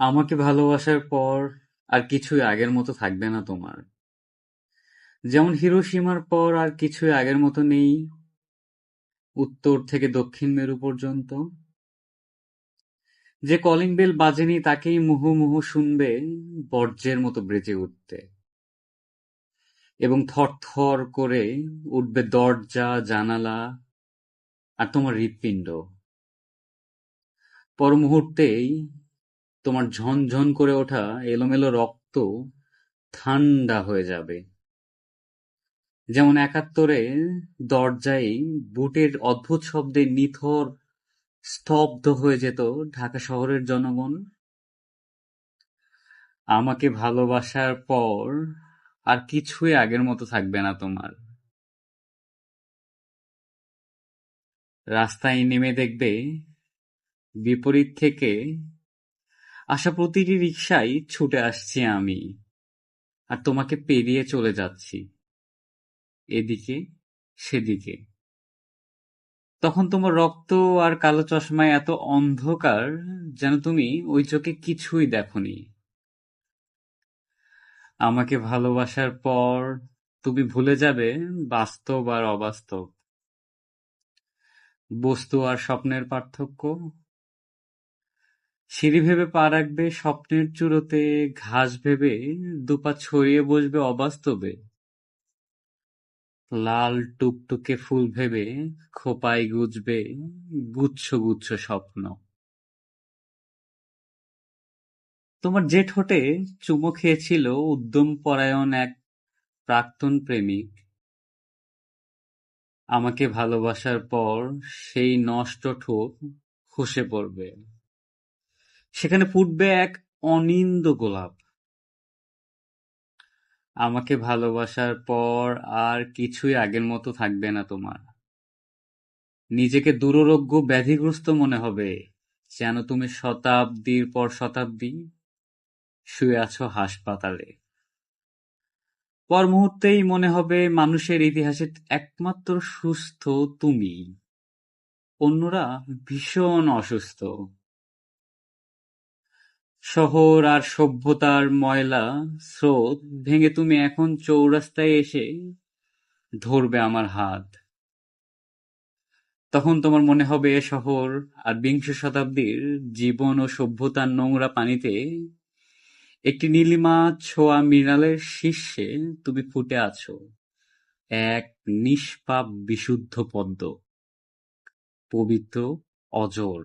আমাকে ভালোবাসার পর আর কিছুই আগের মতো থাকবে না তোমার। যেমন হিরোশিমার পর আর কিছুই আগের মতো নেই, উত্তর থেকে দক্ষিণ মেরু পর্যন্ত। যে কলিং বেল বাজেনি তাকেই মুহুর্মুহু শুনবে বর্জ্যের মতো বেজে উঠতে, এবং থরথর করে উঠবে দরজা, জানালা আর তোমার হৃৎপিণ্ড। পর মুহূর্তেই তোমার ঝনঝন করে ওঠা এলোমেলো রক্ত ঠান্ডা হয়ে যাবে। যেমন একাত্তরে দরজায় বুটের অদ্ভুত শব্দে নিথর স্তব্ধ হয়ে যেত ঢাকা শহরের জনগণ। আমাকে ভালোবাসার পর আর কিছুই আগের মতো থাকবে না তোমার। রাস্তায় নেমে দেখবে বিপরীত থেকে আসা প্রতিটি রিকশায় ছুটে আসছি আমি, আর তোমাকে পেরিয়ে চলে যাচ্ছি এদিকে সেদিকে। তখন তোমার রক্ত আর কালো চশমায় এত অন্ধকার যেন তুমি ওই চোখে কিছুই দেখোনি। আমাকে ভালোবাসার পর তুমি ভুলে যাবে বাস্তব আর অবাস্তব, বস্তু আর স্বপ্নের পার্থক্য। সিঁড়ি ভেবে পা রাখবে স্বপ্নের চূড়োতে, ঘাস ভেবে দুপা ছড়িয়ে বসবে অবাস্তবে। লাল টুকটুকে ফুল ভেবে খোঁপায় গুজবে গুচ্ছ গুচ্ছ স্বপ্ন। তোমার যে ঠোঁটে চুমো খেয়েছিল উদ্যম পরায়ণ এক প্রাক্তন প্রেমিক, আমাকে ভালোবাসার পর সেই নষ্ট ঠোঁট খসে পড়বে। সেখানে ফুটবে এক অনিন্দ্য গোলাপ। আমাকে ভালোবাসার পর আর কিছুই আগের মতো থাকবে না তোমার। নিজেকে দুরারোগ্য ব্যাধিগ্রস্ত মনে হবে, যেন তুমি শতাব্দীর পর শতাব্দী শুয়ে আছো হাসপাতালে। পর মুহূর্তেই মনে হবে মানুষের ইতিহাসে একমাত্র সুস্থ তুমিই, অন্যরা ভীষণ অসুস্থ। শহর আর সভ্যতার ময়লা স্রোত ভেঙে তুমি এখন চৌরাস্তায় এসে ধরবে আমার হাত। তখন তোমার মনে হবে এ শহর আর বিংশ শতাব্দীর জীবন ও সভ্যতার নোংরা পানিতে একটি নীলিমা ছোঁয়া মৃণালের শীর্ষে তুমি ফুটে আছো, এক নিষ্পাপ বিশুদ্ধ পদ্ম, পবিত্র, অজর।